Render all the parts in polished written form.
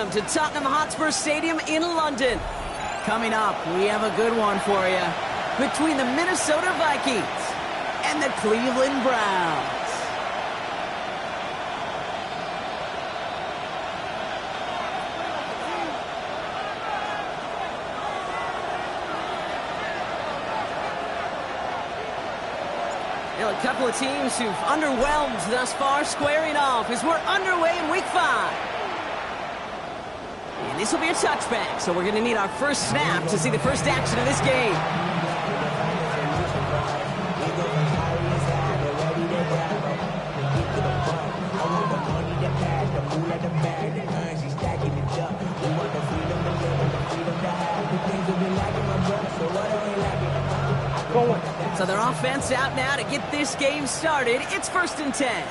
welcome to Tottenham Hotspur Stadium in London. Coming up, we have a good one for you. Between the Minnesota Vikings and the Cleveland Browns. A couple of teams who've underwhelmed thus far squaring off as we're underway in Week 5. And this will be a touchback, so we're going to need our first snap to see the first action of this game. So their offense out now to get this game started. It's 1st and 10.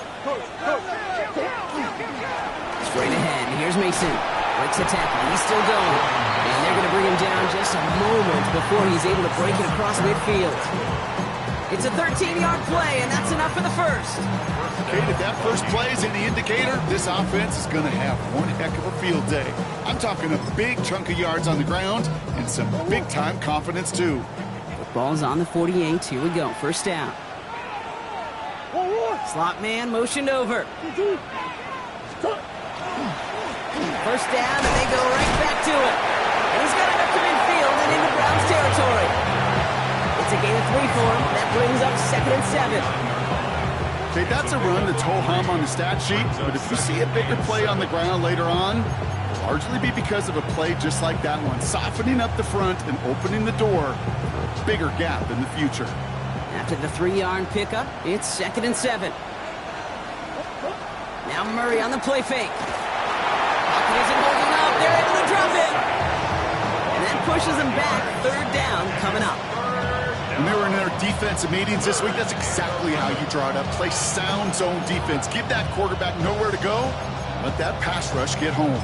Straight ahead. Here's Mason. Breaks the tackle. He's still going. And they're going to bring him down just a moment before he's able to break it across midfield. It's a 13-yard play, and that's enough for the first. Okay, if that first play is any indicator, this offense is going to have one heck of a field day. I'm talking a big chunk of yards on the ground and some big-time confidence, too. Ball's on the 48. Here we go. First down. Slot man motioned over. First down, and they go right back to it. And he's got it up to midfield and into Browns territory. It's a gain of 3 for him. That brings up 2nd and 7. Okay, that's a run that's ho-hum on the stat sheet, but if you see a bigger play on the ground later on, it'll largely be because of a play just like that one, softening up the front and opening the door for a bigger gap in the future. After the 3-yard pickup, it's 2nd and 7. Now Murray on the play fake. Pocket isn't holding up. They're able to drop it. And that pushes them back. 3rd down coming up. When they were in their defensive meetings this week, that's exactly how you draw it up. Play sound zone defense. Give that quarterback nowhere to go. Let that pass rush get home.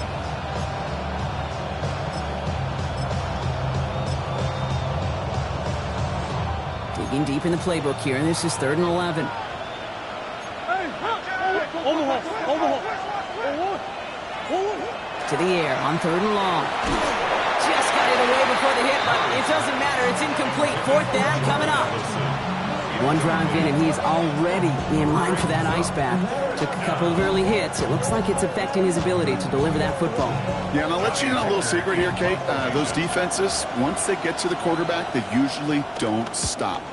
Digging deep in the playbook here, and this is 3rd and 11. To the air on 3rd and long. Just got it away before the hit, but it doesn't matter. It's incomplete. 4th down coming up. One drive in, and he is already in line for that ice bath. Took a couple of early hits. It looks like it's affecting his ability to deliver that football. Yeah, and I'll let you know a little secret here, Kate. Those defenses, once they get to the quarterback, they usually don't stop.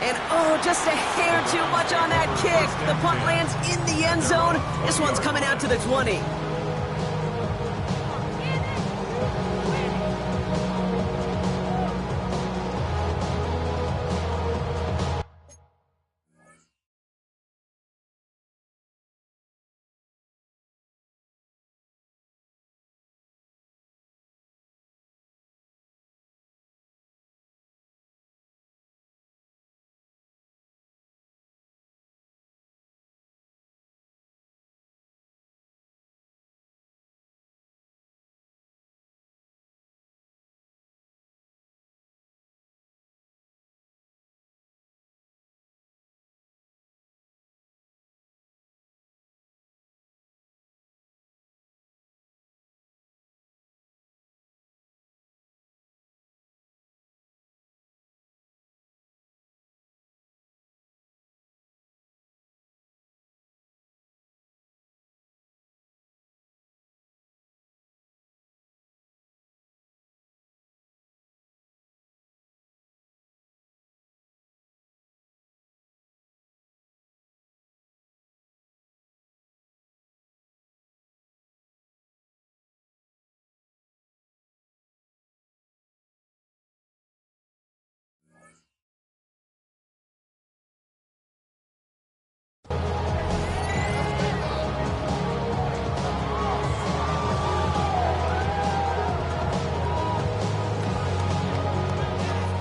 And, oh, just a hair too much on that kick. The punt lands in the end zone. This one's coming out to the 20.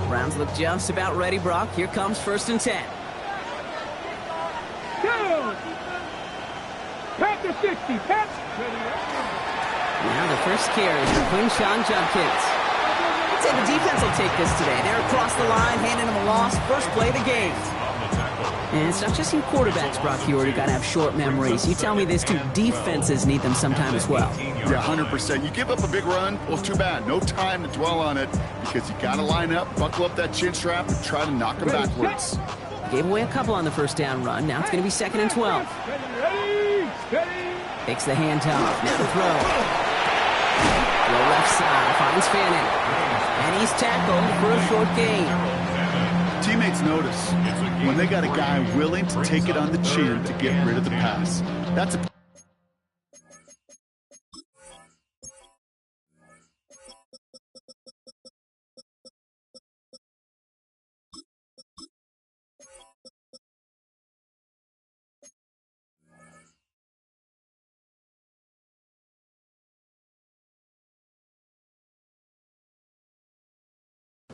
Browns look just about ready, Brock. Here comes 1st and 10. Down. Pat the 60. Pat. Now the first carry for Quinshon Judkins. I'd say the defense will take this today. They're across the line, handing them a loss. First play of the game. And it's not just you quarterbacks, Brock Huard, who got to have short memories. You tell me this too, defenses need them sometime as well. Yeah, 100%. You give up a big run, well, too bad. No time to dwell on it because you got to line up, buckle up that chin strap, and try to knock them backwards. Gave away a couple on the first down run. Now it's going to be 2nd and 12. Takes the handoff. Now to throw. Throw left side. Finds Fannin. And he's tackled for a short gain. Teammates notice when they got a guy willing to take it on the chin to get rid of the pass. That's a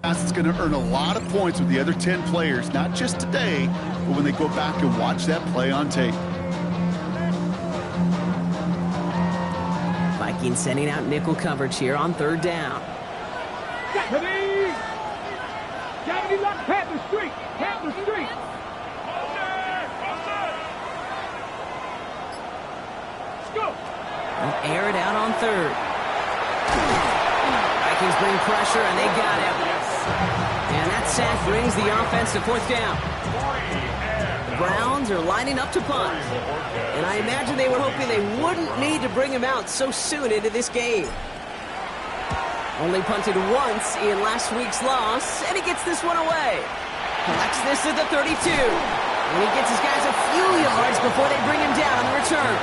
It's going to earn a lot of points with the other 10 players, not just today, but when they go back and watch that play on tape. Vikings sending out nickel coverage here on 3rd down. They'll air it out on 3rd. Vikings bring pressure, and they got him. And that sack brings the offense to 4th down. The Browns are lining up to punt. And I imagine they were hoping they wouldn't need to bring him out so soon into this game. Only punted once in last week's loss, and he gets this one away. Collects this at the 32. And he gets his guys a few yards before they bring him down on the return.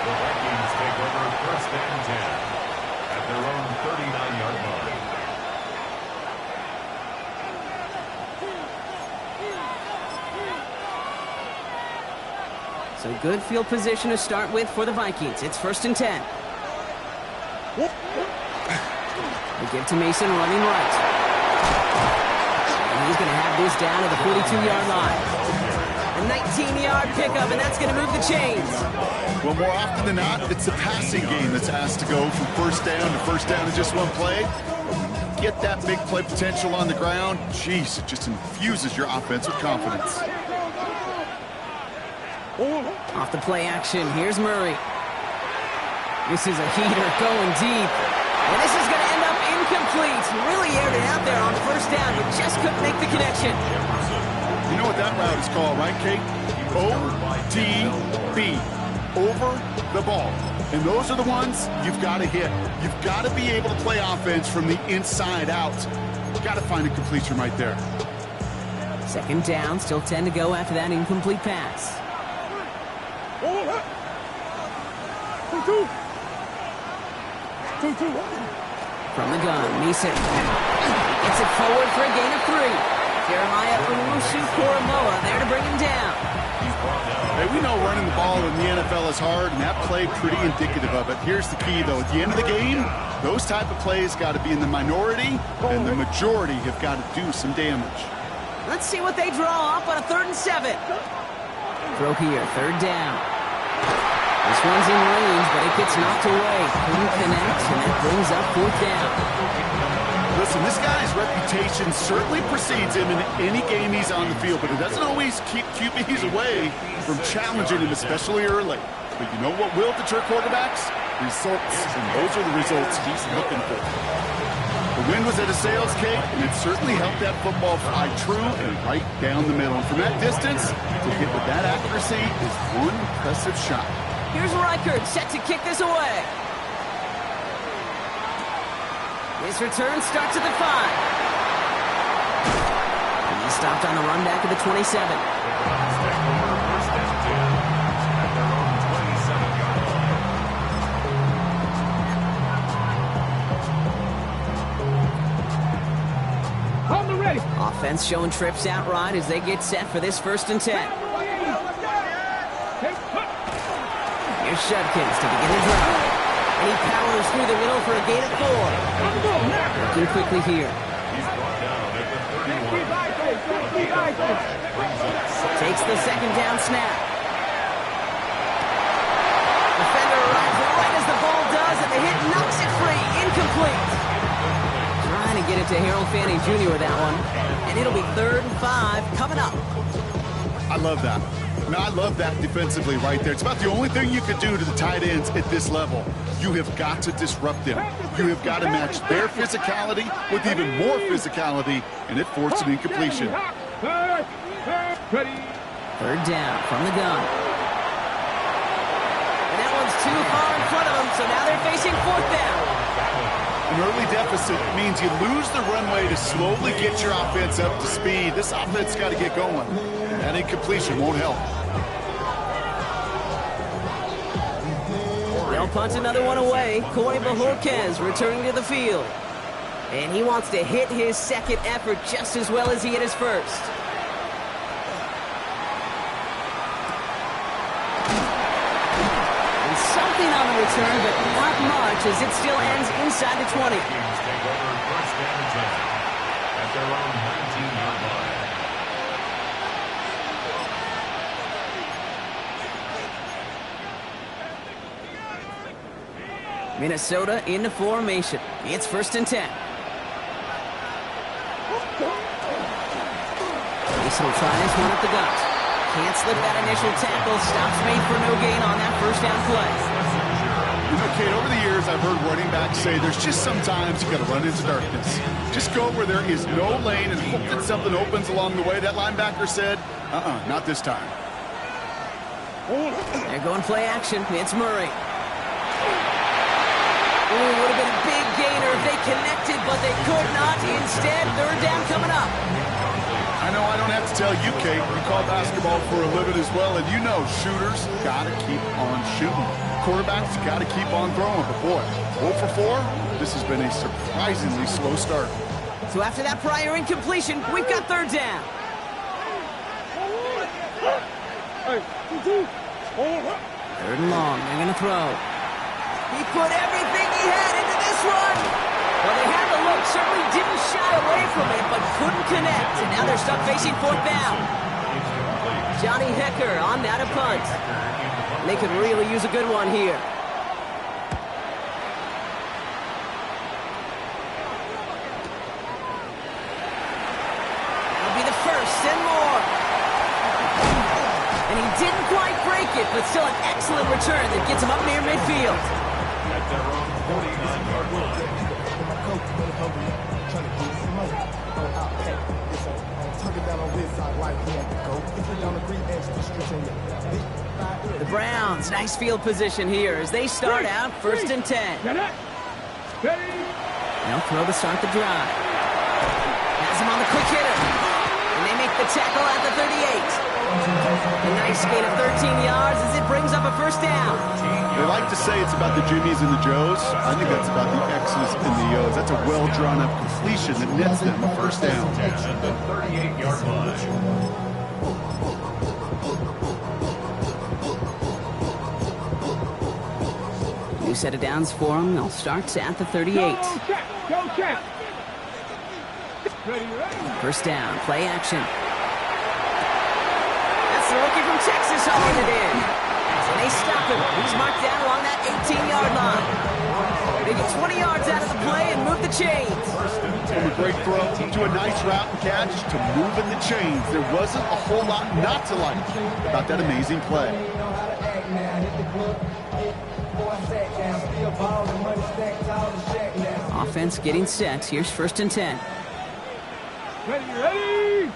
The Vikings take over 1st and 10 at their own 39-yard line. So good field position to start with for the Vikings. It's 1st and 10. They give to Mason running right. And he's going to have this down to the 42-yard line. A 19-yard pickup, and that's going to move the chains. Well, more often than not, it's the passing game that's asked to go from 1st down to 1st down in just one play. Get that big play potential on the ground. Jeez, it just infuses your offense with confidence. Off the play action, here's Murray. This is a heater going deep. And this is going to end up incomplete. Really aired it out there on 1st down, but just couldn't make the connection. You know what that route is called, right, Kate? ODB. Over the ball. And those are the ones you've got to hit. You've got to be able to play offense from the inside out. Got to find a completion right there. 2nd down, still 10 to go after that incomplete pass. From the gun, Neeson gets it forward for a gain of 3. Jeremiah Owusu-Koramoah there to bring him down. Hey, we know running the ball in the NFL is hard, and that play pretty indicative of it. Here's the key, though. At the end of the game, those type of plays got to be in the minority, and the majority have got to do some damage. Let's see what they draw up on a 3rd and 7. Throw here, 3rd down. This one's in range, but it gets knocked away. Couldn't connect, and that brings up 4th down. Listen, this guy's reputation certainly precedes him in any game he's on the field, but it doesn't always keep QBs away from challenging him, especially early. But you know what will deter quarterbacks? Results, and those are the results he's looking for. The wind was at a sales, Kate, and it certainly helped that football fly true and right down the middle. And from that distance, to hit with that accuracy is one impressive shot. Here's Reichert set to kick this away. His return starts at the 5. And he's stopped on the run back at the 27. On the ready. Offense showing trips out right as they get set for this 1st and 10. Here's Shudkins to begin the drive. And he powers through the middle for a gain of 4. Working quickly here. Takes the 2nd down snap. Defender arrives right as the ball does, and the hit knocks it free. Incomplete. Trying to get it to Harold Fanning Jr. with that one. And it'll be 3rd and 5 coming up. I I love that. Now, I love that defensively right there. It's about the only thing you could do to the tight ends at this level. You have got to disrupt them. You have got to match their physicality with even more physicality, and it forced an incompletion. Third down from the gun. And that one's too far in front of them, so now they're facing fourth down. An early deficit means you lose the runway to slowly get your offense up to speed. This offense got to get going. That incompletion won't help. They'll punt another one away. Corey Bajorquez returning to the field. And he wants to hit his second effort just as well as he hit his first. And something on the return, but not much as it still ends inside the 20. Vikings take over first down and 10 at their own 19-yard line. Minnesota into formation. It's first and 10. Mason will try this one at the gut. Can't slip that initial tackle. Stops made for no gain on that first down play. You know, Kate, over the years, I've heard running backs say there's just sometimes you got to run into darkness. Just go where there is no lane and hope that something opens along the way. That linebacker said, not this time. They're going play action. It's Murray. Ooh, would have been a big gainer if they connected, but they could not. Instead, third down coming up. I know I don't have to tell you, Kate. You call basketball for a living as well, and you know shooters got to keep on shooting. Quarterbacks got to keep on throwing. But boy, 0 for 4, this has been a surprisingly slow start. So after that prior incompletion, we've got third down. Third and long, they're going to throw. He put everything he had into this one. Well, they had the look, certainly didn't shy away from it, but couldn't connect. And now they're stuck facing fourth down. Johnny Hecker on that a punt. And they could really use a good one here. That'll be the first and more. And he didn't quite break it, but still an excellent return that gets him up near midfield. At their own 49-yard line. The Browns, nice field position here as they start out first and 10. They'll throw to start the drive. Has him on the quick hitter. And they make the tackle at the 38. A nice gain of 13 yards as it brings up a first down. They like to say it's about the Jimmies and the Joes. I think that's about the X's and the O's. That's a well-drawn-up completion that nets them a first down. At the 38-yard line. New set of downs for them. They'll start at the 38. Go check. First down, play action. That's the rookie from Texas hauling it in. And they stop him. He's marked down along that 18-yard line. They get 20 yards out of the play and move the chains. From a great throw to a nice route and catch to moving the chains. There wasn't a whole lot not to like about that amazing play. Offense getting set. Here's first and 10. Ready?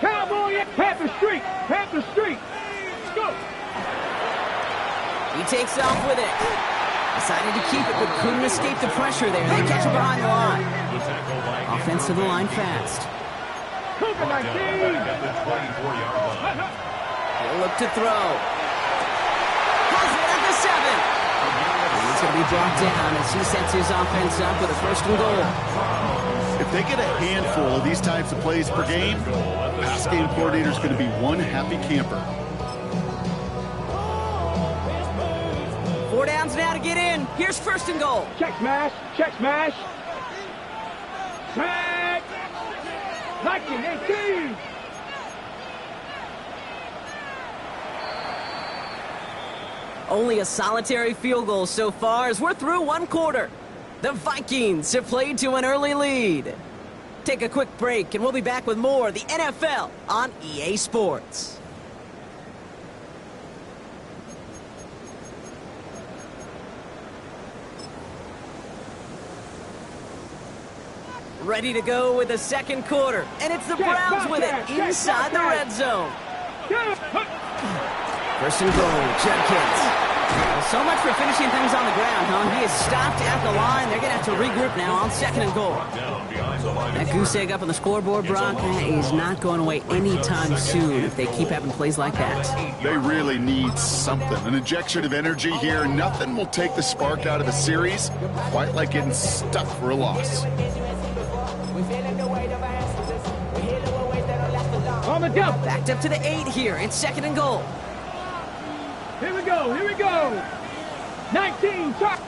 Cowboy, Panther Street. Panther Street. Let's go. He takes off with it. Decided to keep it, but couldn't escape the pressure there. They catch him behind the line. Offense to the line fast. Cougar 19. At the 24-yard line. He'll look to throw. Has it at the 7. And he's going to be brought down as he sets his offense up with a first and goal. If they get a handful of these types of plays per game, pass game coordinator is going to be one happy camper. 4 downs now to get in. Here's first and goal. Check smash. Check smash. Sack. Viking 18. Only a solitary field goal so far as we're through one quarter. The Vikings have played to an early lead. Take a quick break, and we'll be back with more of the NFL on EA Sports. Ready to go with the second quarter, and it's the Browns with it inside the red zone. First and goal, Judkins. Well, so much for finishing things on the ground, huh? He is stopped at the line. They're going to have to regroup now on second and goal. That goose egg up on the scoreboard, Brock, is not going away anytime soon if they keep having plays like that. They really need something. An injection of energy here. Nothing will take the spark out of a series quite like getting stuck for a loss. On the jump. Backed up to the 8 here. It's second and goal. Here we go. 19, touch.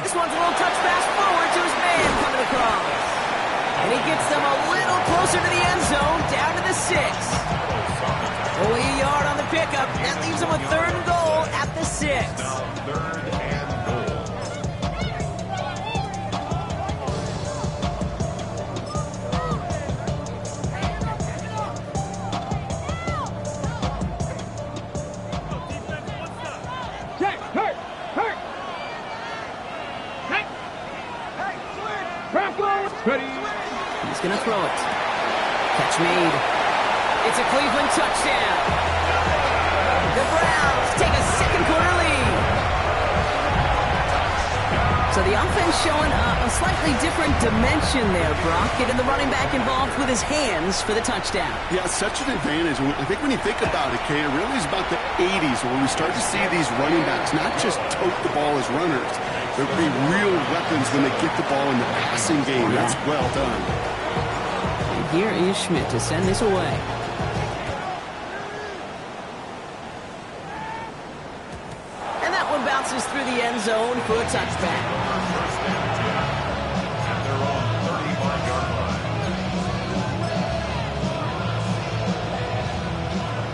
This one's a little touch pass forward to his man coming across. And he gets them a little closer to the end zone, down to the 6. Only a yard on the pickup. That leaves them with third and goal at the 6. Third and goal. Jack, hurt. Bronco, ready. He's going to throw it. Catch made. It's a Cleveland touchdown. The Browns take a second quarter lead. So the offense showing a slightly different dimension there, Brock. Getting the running back involved with his hands for the touchdown. Yeah, such an advantage. I think when you think about it, Kate, it really is about the 80s where we start to see these running backs not just tote the ball as runners. They're be real weapons when they get the ball in the passing game. That's well done. And here is Schmidt to send this away. And that one bounces through the end zone for a touchback. First and 10 at their own 35-yard line.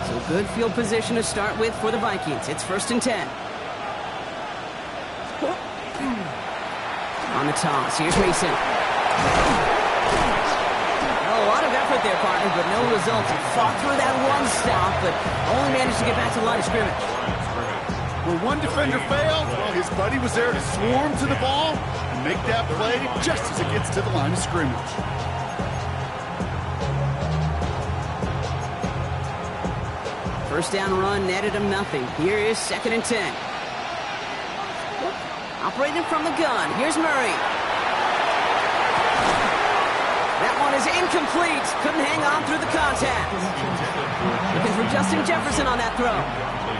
So good field position to start with for the Vikings. It's first and 10. On the toss, here's Mason. Well, a lot of effort there, partner, but no results. He fought through that one stop, but only managed to get back to the line of scrimmage. Where one defender failed, well, his buddy was there to swarm to the ball and make that play just as it gets to the line of scrimmage. First down run netted him nothing. Here is second and 10. Operating from the gun. Here's Murray. That one is incomplete. Couldn't hang on through the contact. Looking for Justin Jefferson on that throw.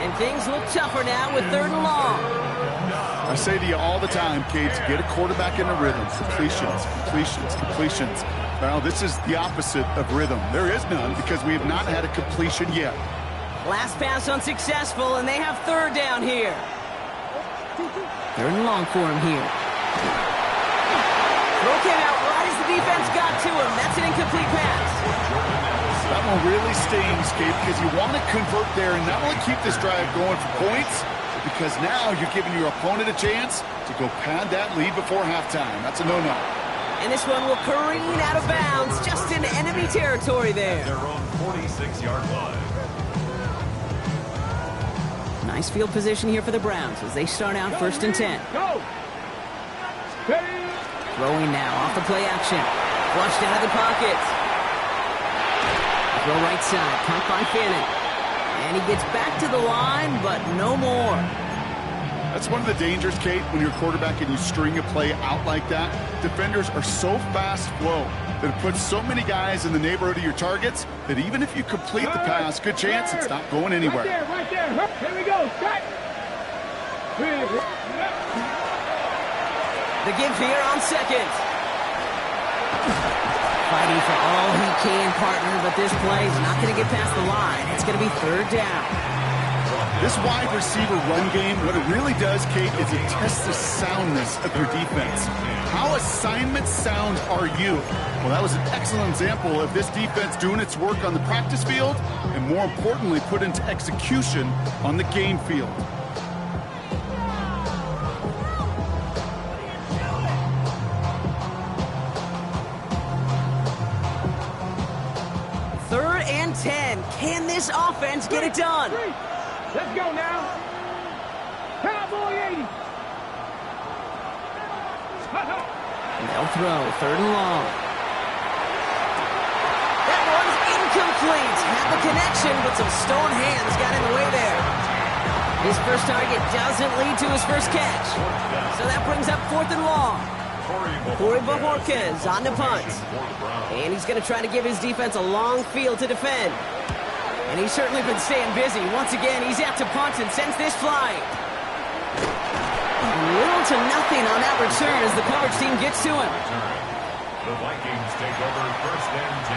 And things look tougher now with third and long. I say to you all the time, Kate, to get a quarterback in a rhythm. Completions. Well, this is the opposite of rhythm. There is none because we have not had a completion yet. Last pass unsuccessful, and they have third down here. Third and long for him here. Throw came out right as the defense got to him. That's an incomplete pass. That one really stings, Kate, because you want to convert there and not only keep this drive going for points, because now you're giving your opponent a chance to go pad that lead before halftime. That's a no-no. And this one will careen out of bounds just in enemy territory there. Their own 46-yard line. Nice field position here for the Browns as they start out first and 10. Go. Ready. Throwing now off the play action. Flushed out of the pocket. Throw right side, caught by Fannin. And he gets back to the line, but no more. That's one of the dangers, Kate, when you're a quarterback and you string a play out like that. Defenders are so fast flow that it puts so many guys in the neighborhood of your targets that even if you complete the pass, good chance it's not going anywhere. Right there. Here we go. Start. The give here on second. Fighting for all he can, partner, but this play is not going to get past the line. It's going to be third down. This wide receiver run game, what it really does, Kate, is it tests the soundness of your defense. How assignment sound are you? Well, that was an excellent example of this defense doing its work on the practice field and, more importantly, put into execution on the game field. Can this offense get it done? Let's go now. Cowboy 80. They'll throw, 3rd and long. That one's incomplete. Had the connection, but some stone hands got in the way there. His first target doesn't lead to his first catch. So that brings up 4th and long. Corey Bajorquez on the punt. And he's going to try to give his defense a long field to defend. And he's certainly been staying busy. Once again, he's out to punt and sends this flying. Little to nothing on that return as the coverage team gets to him. The Vikings take over 1st and 10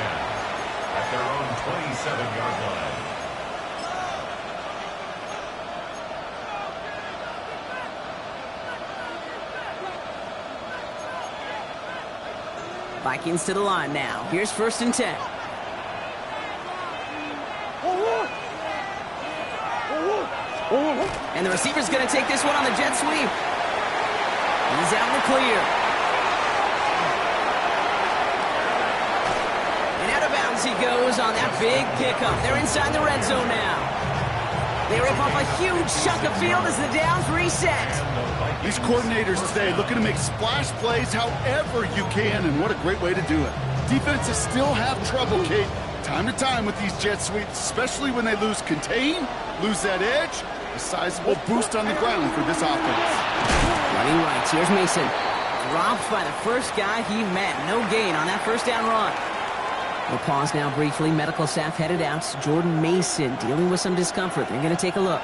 at their own 27-yard line. Vikings to the line now. Here's 1st and 10. And the receiver's going to take this one on the jet sweep. He's out in the clear. And out of bounds he goes on that big pickup. They're inside the red zone now. They rip off a huge chunk of field as the downs reset. These coordinators today looking to make splash plays however you can, and what a great way to do it. Defenses still have trouble, Kate, time to time with these jet sweeps, especially when they lose contain, lose that edge. A sizable boost on the ground for this offense. Running right, here's Mason. Dropped by the first guy he met. No gain on that 1st down run. We'll pause now briefly. Medical staff headed out. Jordan Mason dealing with some discomfort. They're going to take a look.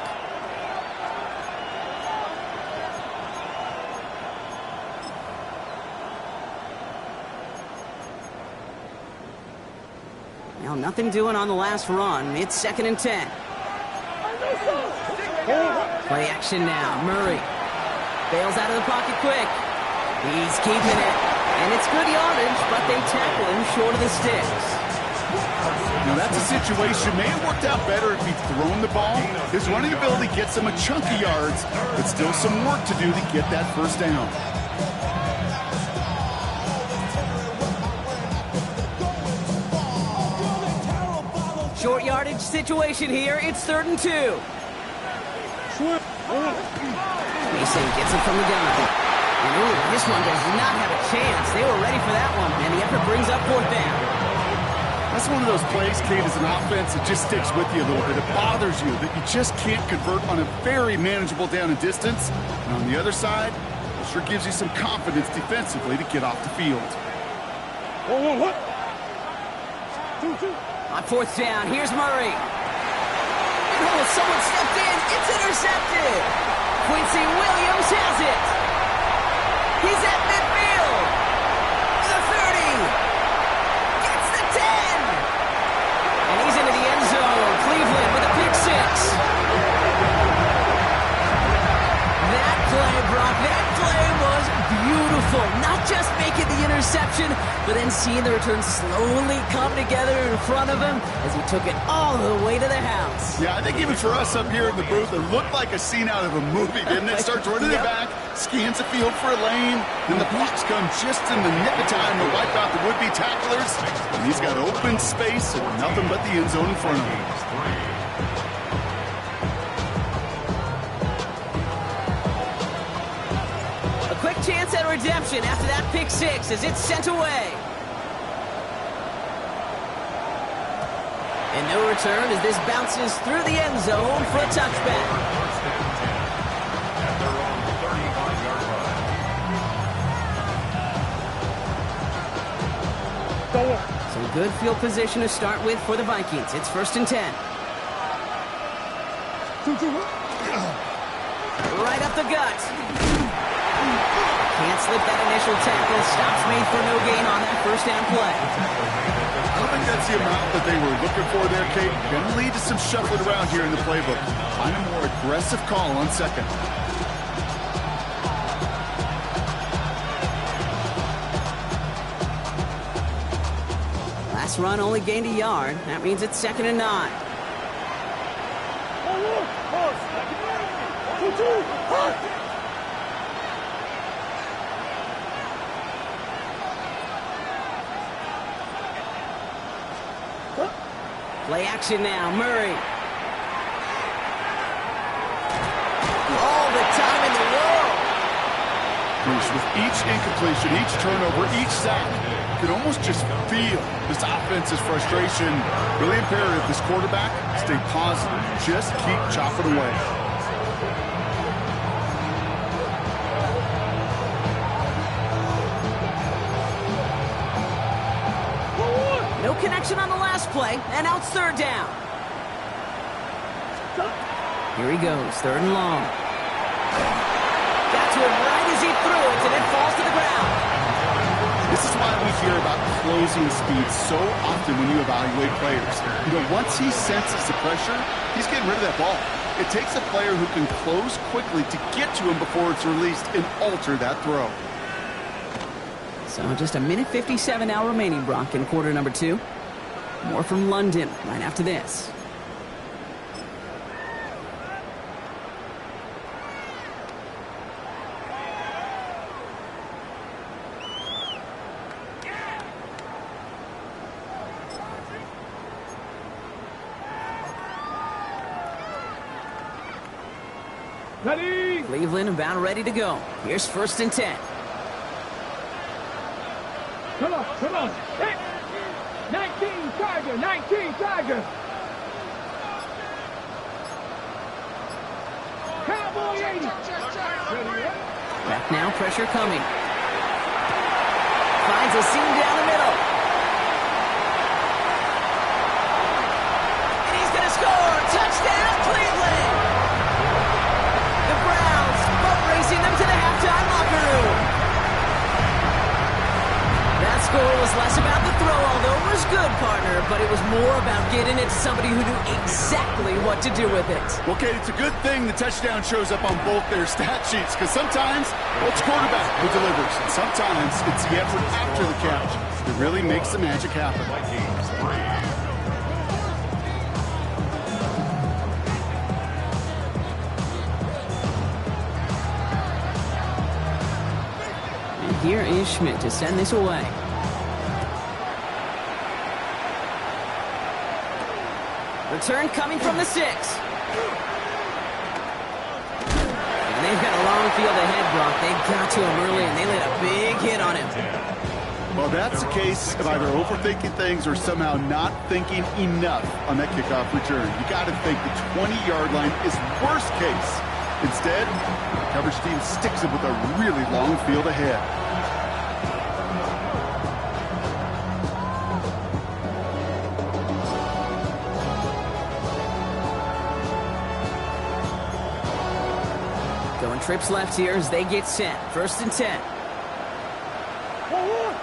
Now nothing doing on the last run. It's 2nd and 10. Play action now. Murray bails out of the pocket quick. He's keeping it. And it's good yardage, but they tackle him short of the sticks. Now that's a situation may have worked out better if he'd thrown the ball. His running ability gets him a chunk of yards, but still some work to do to get that 1st down. Short yardage situation here. It's 3rd and 2. Mason gets it from the gun. And ooh, this one does not have a chance. They were ready for that one, and the effort brings up 4th down. That's one of those plays, Kate, as an offense that just sticks with you a little bit. It bothers you that you just can't convert on a very manageable down and distance. And on the other side, it sure gives you some confidence defensively to get off the field. On 4th down, here's Murray. And oh, someone stepped in. It's intercepted. Quincy Williams has it. He's at midfield. The 30. Gets the 10. And he's into the end zone. Cleveland with a pick 6. That play, Brock, that play was beautiful. Not just making the interception, but then seeing the return slowly come together in front of him as he took it all the way to the house. Yeah, I think even for us up here in the booth, it looked like a scene out of a movie, didn't it? Starts running it back, scans the field for a lane, then the blocks come just in the nick of time to wipe out the would-be tacklers, and he's got open space and nothing but the end zone in front of him. A quick chance at redemption after that pick 6 as it's sent away. And no return as this bounces through the end zone for a touchback. At their own 35-yard line. Some good field position to start with for the Vikings. It's 1st and 10. Right up the gut. Can't slip that initial tackle. Stops made for no gain on that 1st down play. I don't think that's the amount that they were looking for there, Kate. Going to lead to some shuffling around here in the playbook. Find a more aggressive call on 2nd. Last run only gained a yard. That means it's 2nd and 9. Play action now, Murray. All the time in the world. Bruce, with each incompletion, each turnover, each sack, you can almost just feel this offense's frustration. Really imperative this quarterback stay positive. Just keep chopping away. No connection on the last play, and now it's third down. Here he goes, third and long. Got to him right as he threw it, and it falls to the ground. This is why we hear about closing speed so often when you evaluate players. You know, once he senses the pressure, he's getting rid of that ball. It takes a player who can close quickly to get to him before it's released and alter that throw. So just a minute 57 now remaining, Brock, in quarter number 2. More from London right after this. Ready? Cleveland about ready to go. Here's first and 10. Come on, come on. Hey. 19 Tiger, 19 Tiger. Cowboy 80. Ready, Back now, pressure coming. Finds a seam down the middle. And he's going to score. Touchdown, Cleveland. The Browns boat racing them to the halftime locker room. That score was less about the throw, although it was good, partner, but it was more about getting it to somebody who knew exactly what to do with it. Well, Kate, it's a good thing the touchdown shows up on both their stat sheets, because sometimes it's quarterback who delivers, and sometimes it's the effort after the catch that really makes the magic happen. Vikings 3. And here is Schmidt to send this away. Return coming from the 6. And they've got a long field ahead, Brock. They got to him early, and they laid a big hit on him. Well, that's a case of either overthinking things or somehow not thinking enough on that kickoff return. You got to think the 20-yard line is worst case. Instead, the coverage team sticks it with a really long field ahead. Going trips left here as they get set. First and 10. Forward.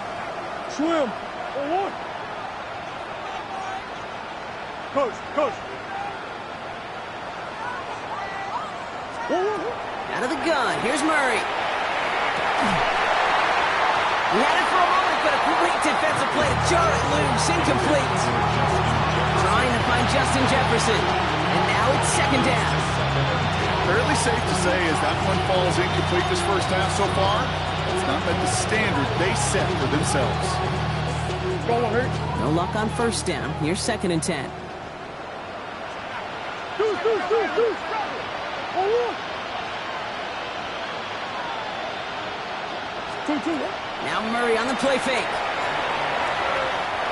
Swim. Forward. Coach. Forward. Out of the gun. Here's Murray. He had it for a moment, but a great defensive play to jar it loose. Incomplete. Trying to find Justin Jefferson. And now it's second down. Fairly safe to say as that one falls incomplete this first half so far, it's not met the standard they set for themselves. No luck on first down. Here's second and 10. Now Murray on the play fake.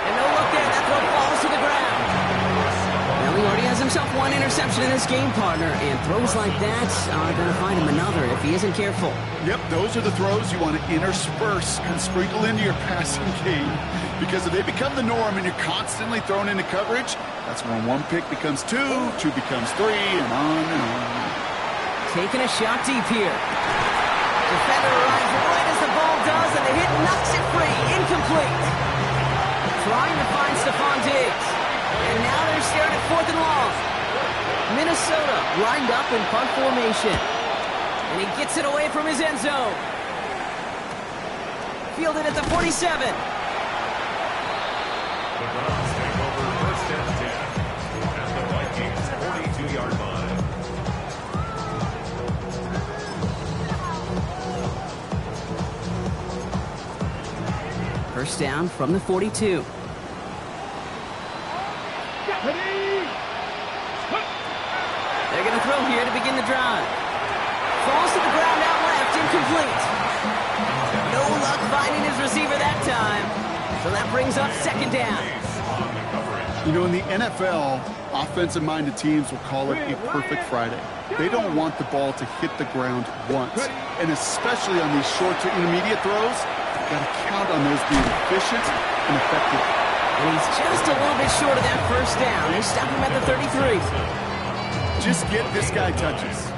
And no look there. That throw falls to the ground. Well, he already has himself one interception in this game, partner, and throws like that are going to find him another if he isn't careful. Yep, those are the throws you want to intersperse and sprinkle into your passing game, because if they become the norm and you're constantly thrown into coverage, that's when one pick becomes two becomes three, and on and on. Taking a shot deep here. Defender arrives right as the ball does, and the hit knocks it free. Incomplete. Trying to find Stephon Diggs. And now they're staring at fourth and long. Minnesota lined up in punt formation. And he gets it away from his end zone. Fielded at the 47. The Browns take over first and 10 at the Vikings 42-yard line. First down from the 42. Ready? begin the drive. Falls to the ground out left, incomplete. No luck finding his receiver that time. So that brings up second down. You know, in the NFL, offensive-minded teams will call it a perfect Friday. They don't want the ball to hit the ground once. And especially on these short to intermediate throws, you've got to count on those being efficient and effective. And he's just a little bit short of that first down. They stop him at the 33. Just get this guy touches.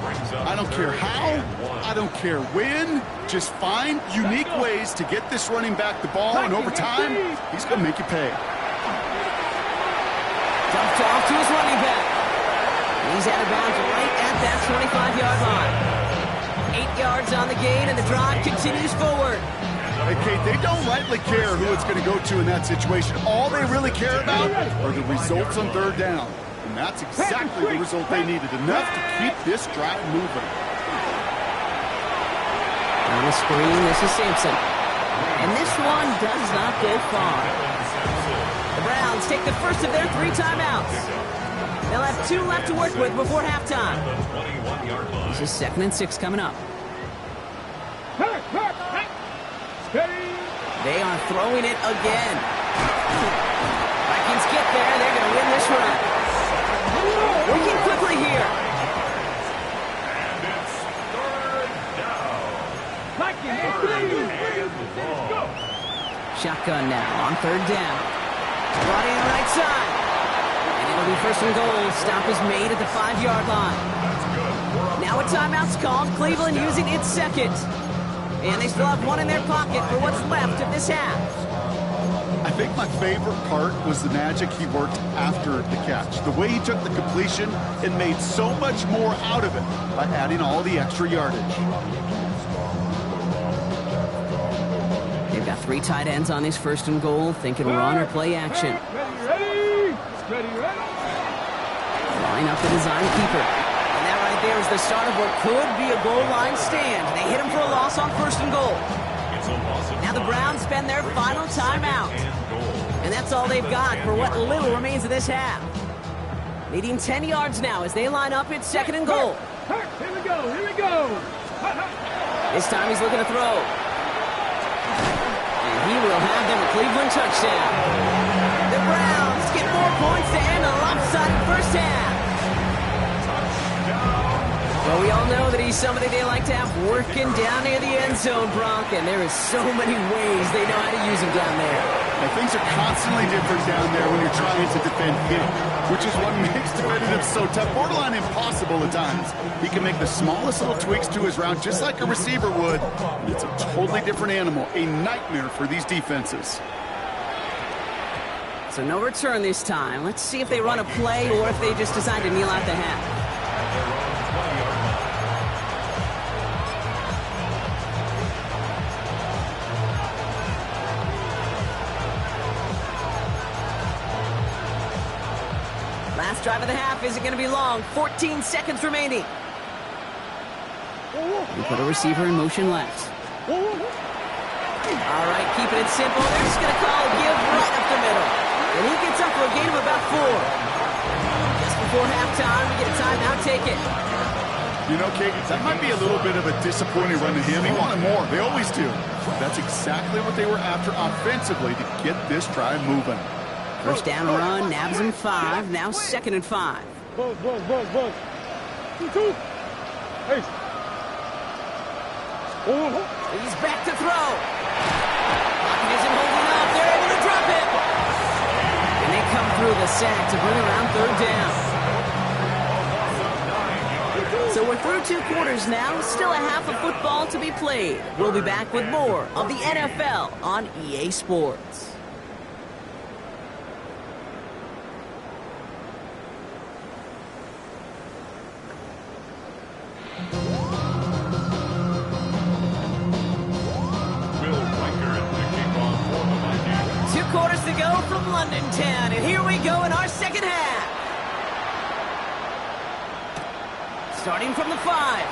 I don't care how, I don't care when. Just find unique ways to get this running back the ball, and over time, he's going to make you pay. Dumped off to his running back. He's out of bounds right at that 25-yard line. 8 yards on the gain, and the drive continues forward. Hey, Kate, they don't rightly care who it's going to go to in that situation. All they really care about are the results on third down. And that's exactly the result they needed, enough to keep this drive moving. On the screen, this is Sampson. And this one does not go far. The Browns take the first of their 3 timeouts. They'll have 2 left to work with before halftime. This is 2nd and 6 coming up. They are throwing it again. Vikings get there. They're going to win this run. Working quickly here. And it's third down. Shotgun now on 3rd down. Brought in right side. And it'll be 1st and goal. Stop is made at the 5-yard line. Now a timeout's called. Cleveland using its second. And they still have 1 in their pocket for what's left of this half. I think my favorite part was the magic he worked after the catch. The way he took the completion and made so much more out of it by adding all the extra yardage. They've got 3 tight ends on this 1st and goal, thinking run or play action. Line up the design keeper. And that right there is the start of what could be a goal line stand. They hit him for a loss on 1st and goal. Now the Browns spend their final timeout. And that's all they've got for what little remains of this half. Needing 10 yards now as they line up at 2nd and goal. Here we go, here we go. This time he's looking to throw. And he will have them a Cleveland touchdown. The Browns get 4 points to end a lopsided first half. Well, we all know that he's somebody they like to have working down near the end zone, Brock, and there is so many ways they know how to use him down there. Now, things are constantly different down there when you're trying to defend him, which is what makes defending him so tough, borderline impossible at times. He can make the smallest little tweaks to his route just like a receiver would, and it's a totally different animal, a nightmare for these defenses. So no return this time. Let's see if they run a play or if they just decide to kneel out the half. Last drive of the half isn't going to be long. 14 seconds remaining. We put a receiver in motion left. All right, keeping it simple. They're just going to call a give right up the middle. And he gets up for a gain of about 4. Just before halftime, we get a timeout. Take it. You know, Kate, that might be a little bit of a disappointing run to him. He wanted more. They always do. That's exactly what they were after offensively to get this drive moving. First down run, nabs him 5. Now 2nd and 5. Buzz. 2. Hey. He's back to throw. He isn't holding up. They're able to drop it. And they come through the sack to bring around 3rd down. So we're through 2 quarters now. Still a half of football to be played. We'll be back with more of the NFL on EA Sports. To go from London town, and here we go in our second half. Starting from the 5.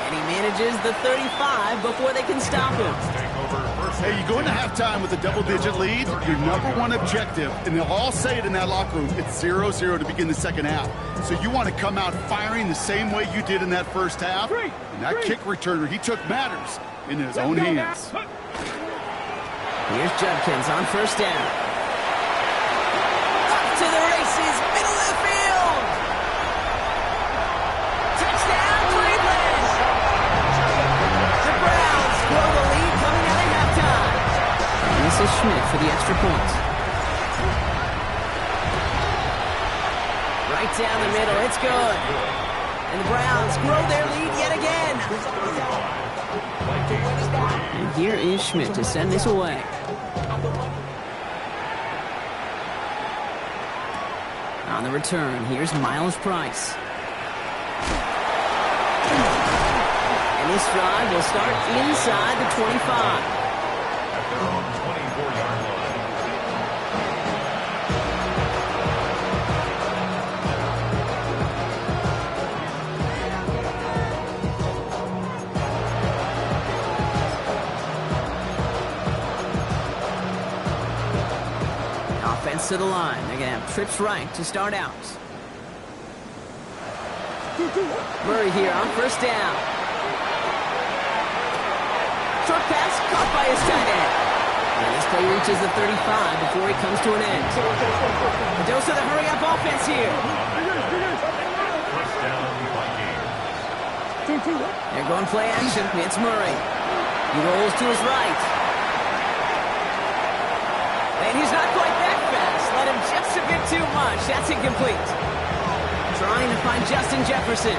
And he manages the 35 before they can stop him. Hey, you go into halftime with a double-digit lead, your number one objective, and they'll all say it in that locker room, it's 0-0 to begin the second half. So you want to come out firing the same way you did in that first half. And that kick returner, he took matters in his own hands. Here's Judkins on first down. Up to the races, middle of the field. Touchdown, Cleveland. The Browns grow the lead coming out of halftime. And this is Schmidt for the extra point. Right down the middle, it's good. And the Browns grow their lead yet again. And here is Schmidt to send this away. On the return, here's Miles Price. And this drive will start inside the 25. At their own 24-yard line. Offense to the line. They're going to have trips right to start out. Murray here on first down. Short pass caught by his tight end. And this play reaches the 35 before he comes to an end. A dose of the hurry-up offense here. First down, Vikings. They're going play action. It's Murray. He rolls to his right. And he's not quite that fast. Let him just a bit too much. That's incomplete. Trying to find Justin Jefferson.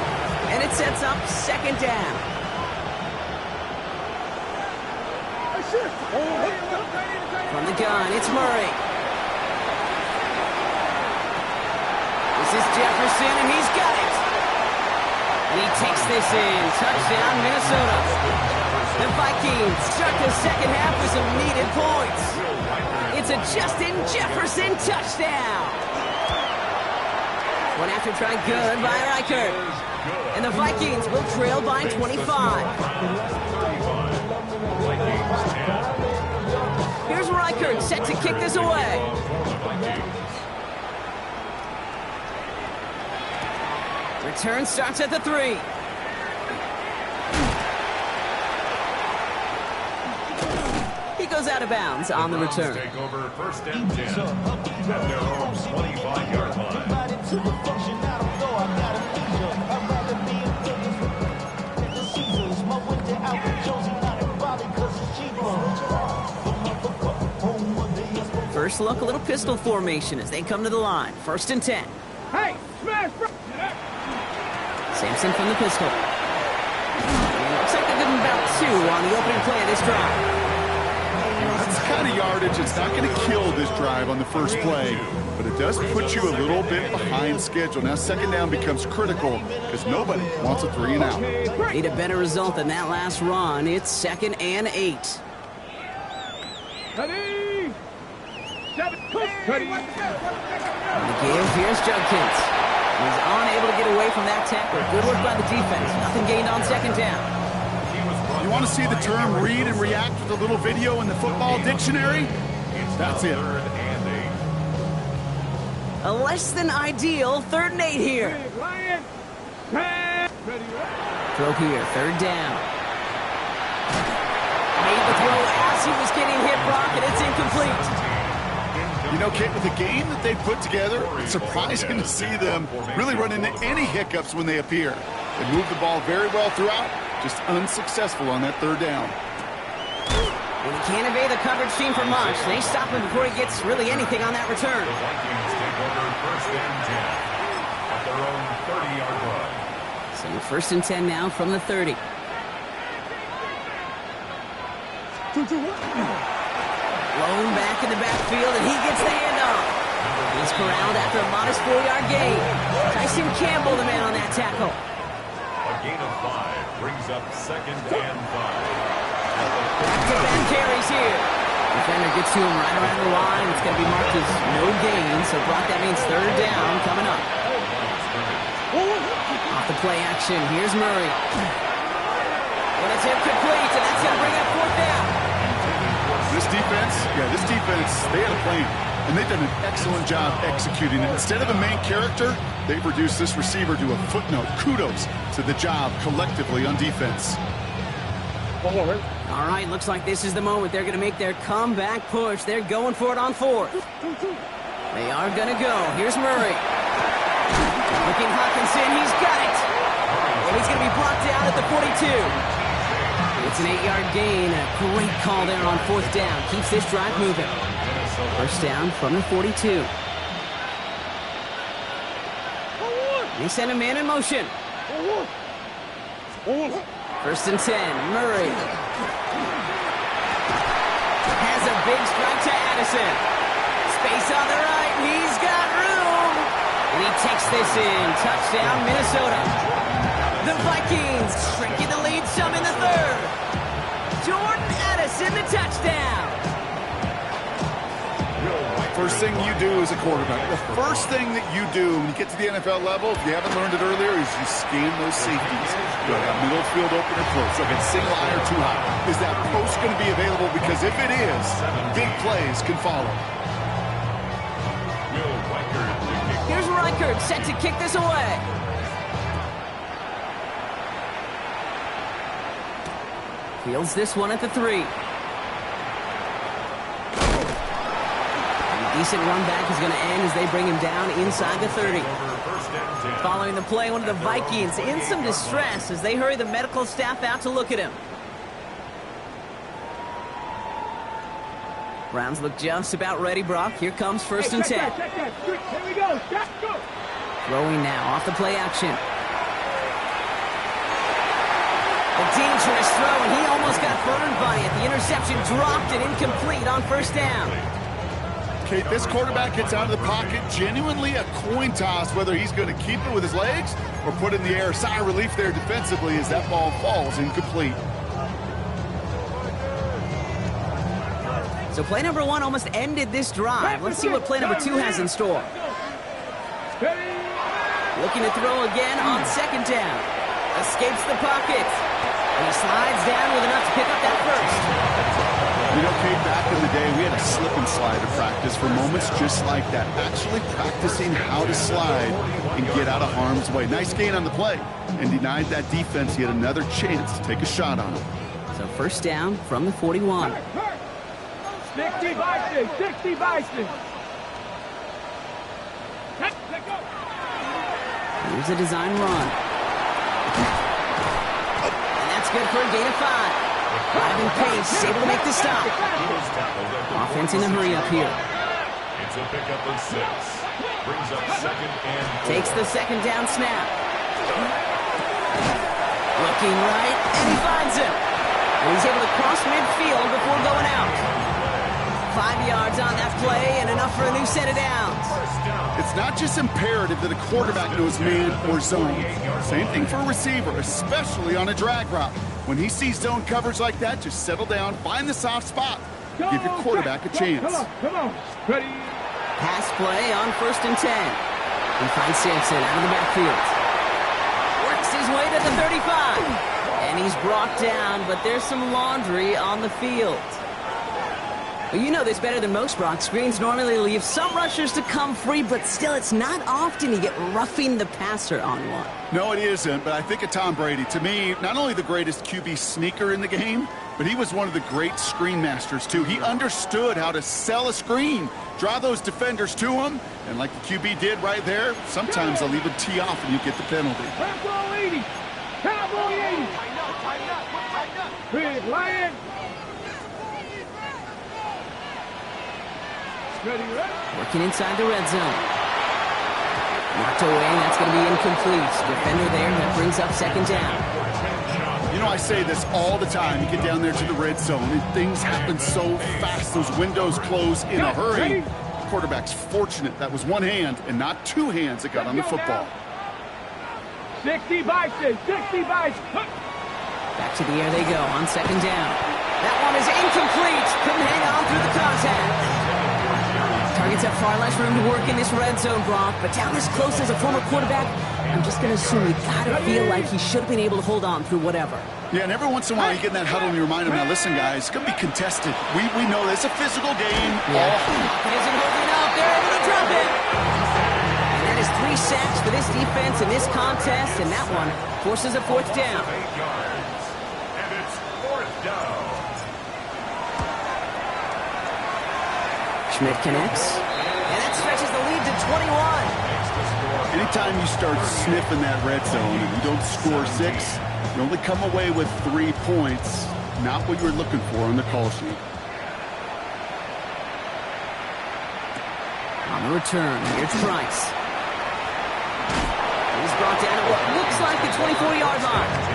And it sets up second down. From the gun, it's Murray. This is Jefferson, and he's got it. And he takes this in. Touchdown, Minnesota. The Vikings start the second half with some needed points. It's a Justin Jefferson touchdown. One after try good by Reichert. And the Vikings will trail by 25. Here's Reichert set to kick this away. Return starts at the 3. He goes out of bounds on the return. Take over first and 10 at their own 25-yard line. First look, a little pistol formation as they come to the line. First and 10. Hey, smash! Sampson from the pistol. And looks like they're getting about 2 on the opening play of this drive. That's kind of yardage. It's not going to kill this drive on the first play, but it does put you a little bit behind schedule. Now second down becomes critical because nobody wants a 3 and out. Need a better result than that last run. It's 2nd and 8. Cuddy! Cuddy! On the give, here's Judkins. He's unable to get away from that tackler. Good work by the defense. Nothing gained on second down. You want to see the term read and react with a little video in the football dictionary? That's it. A less than ideal 3rd and 8 here. Throw here, 3rd down. Made the throw as he was getting hit, Brock, and it's incomplete. You know, Kate, with the game that they put together, it's surprising to see them really run into any hiccups when they appear. They move the ball very well throughout, just unsuccessful on that 3rd down. And he can't evade the coverage team for much. They stop him before he gets really anything on that return. The Vikings take over first and 10 at their own 30-yard line. So first and 10 now from the 30. Blown back in the backfield, and he gets the handoff. He's corralled after a modest 4-yard gain. Tyson Campbell, the man on that tackle. A gain of 5 brings up 2nd and 5. Back-to-back carries here. Defender gets to him right around the line. It's going to be marked as no gain, so Brock, that means 3rd down coming up. Off the play action, here's Murray. And it's incomplete, and that's going to bring up 4th down. defense, they had a plan, and they've done an excellent job executing it. Instead of a main character, they've reduced this receiver to a footnote. Kudos to the job collectively on defense. All right, looks like this is the moment. They're going to make their comeback push. They're going for it on fourth. They are going to go. Here's Murray. Looking Hawkinson. He's got it. And he's going to be blocked down at the 42. It's an 8-yard gain. A great call there on fourth down. Keeps this drive moving. First down from the 42. They send a man in motion. First and 10. Murray has a big strike to Addison. Space on the right. He's got room. And he takes this in. Touchdown, Minnesota. The Vikings shrinking the lead some in the third. Jordan Addison, the touchdown. First thing you do as a quarterback, the first thing that you do when you get to the NFL level, if you haven't learned it earlier, is you scan those safeties. You have middle field open or close. Like it's single high or too high. Is that post going to be available? Because if it is, big plays can follow. Here's Reichert set to kick this away. Fields this one at the 3. Decent run back is going to end as they bring him down inside the 30. Following the play, one of the Vikings in some distress as they hurry the medical staff out to look at him. Browns look just about ready, Brock. Here comes first and 10. Here we go. Throwing now off the play action. A dangerous throw, and he almost got burned by it. The interception dropped and incomplete on first down. Okay, this quarterback gets out of the pocket, genuinely a coin toss whether he's going to keep it with his legs or put it in the air. Sigh of relief there defensively as that ball falls incomplete. So play number 1 almost ended this drive. Let's see what play number 2 has in store. Looking to throw again on second down. Escapes the pocket. And he slides down with enough to pick up that first. You know, Kate, back in the day, we had a slip and slide to practice for moments just like that. Actually practicing how to slide and get out of harm's way. Nice gain on the play. And denied that defense yet another chance to take a shot on him. So first down from the 41. 60 Vikings. 60 Vikings. Here's a design run. And that's good for a gain of 5. Driving pace, able to make the stop. Offense in a hurry up here. It's a pickup of 6. Brings up second and 4. Takes the second down snap. Looking right, and he finds him. And he's able to cross midfield before going out. 5 yards on that play and enough for a new set of downs. It's not just imperative that a quarterback knows man or zone. Same thing for a receiver, especially on a drag route. When he sees zone coverage like that, just settle down, find the soft spot. Give your quarterback a chance. Come on. Ready? Pass play on first and 10. He finds Sampson out of the backfield. Works his way to the 35. And he's brought down, but there's some laundry on the field. Well, you know this better than most, Brock. Screens normally leave some rushers to come free, but still, it's not often you get roughing the passer on one. No, it isn't, but I think of Tom Brady. To me, not only the greatest QB sneaker in the game, but he was one of the great screen masters, too. He understood how to sell a screen, draw those defenders to him, and like the QB did right there, sometimes they'll even tee off and you get the penalty. Cowboy 80. Cowboy 80. Big Lion. Working inside the red zone. Knocked away, and that's going to be incomplete. Defender there, that brings up second down. You know, I say this all the time. You get down there to the red zone, and things happen so fast. Those windows close in a hurry. The quarterback's fortunate that was one hand and not two hands that got on the football. 60 Vikings. 60 Vikings. Back to the air they go on second down. That one is incomplete. Couldn't hang on through the contact. Targets have far less room to work in this red zone, Brock, but down this close as a former quarterback, I'm just going to assume you got to feel like he should have been able to hold on through whatever. Yeah, and every once in a while you get in that huddle and you remind him, now listen, guys, it's going to be contested. We know this. It's a physical game. Yeah. Pocket isn't holding up. They're able to drop it. And that is 3 sacks for this defense in this contest, and that one forces a 4th down. 8 yards. And it's 4th down. Schmidt connects, and that stretches the lead to 21. Anytime you start sniffing that red zone and you don't score 6, you only come away with 3 points. Not what you were looking for on the call sheet. On the return, here's Price. He's brought down at what looks like the 24-yard line.